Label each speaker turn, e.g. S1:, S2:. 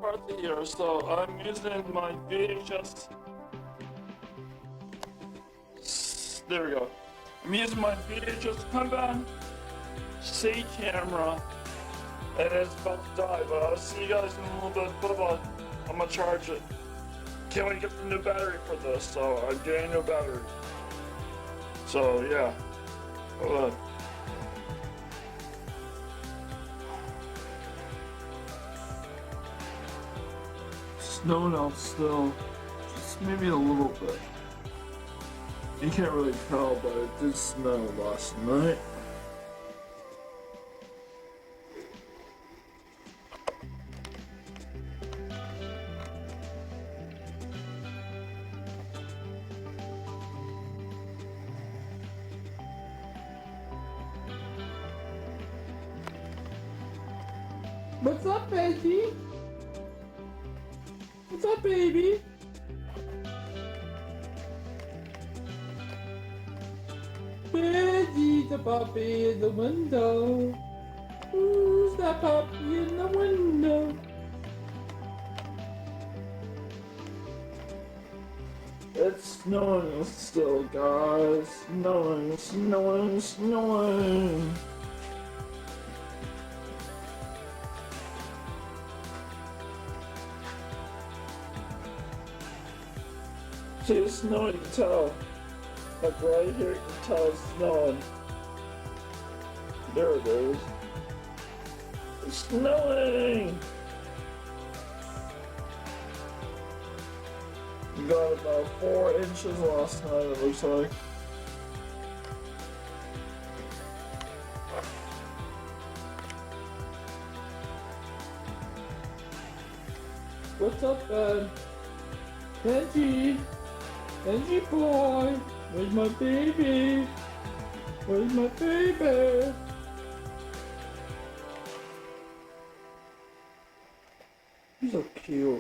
S1: McCarthy here, so I'm using my VHS. There we go. I'm using my VHS comeback C camera, and it's about to die, but I'll see you guys in a little bit. Bye-bye. I'm gonna charge it. Can't wait to get the new battery for this, so I'm getting a new battery. So, yeah. Bye-bye. Snowing out still, just maybe a little bit. You can't really tell, but it did snow last night.
S2: What's up, Benji? What's up, baby? Benji, the puppy in the window. Who's that puppy in the window?
S1: It's snowing still, guys. Snowing, snowing, snowing. See, it's snowing, you can tell. Like right here, you can tell it's snowing. There it is. It's snowing! We got about 4 inches last night, it looks like.
S2: What's up, Benji? Benji boy, where's my baby? Where's my baby? He's so cute.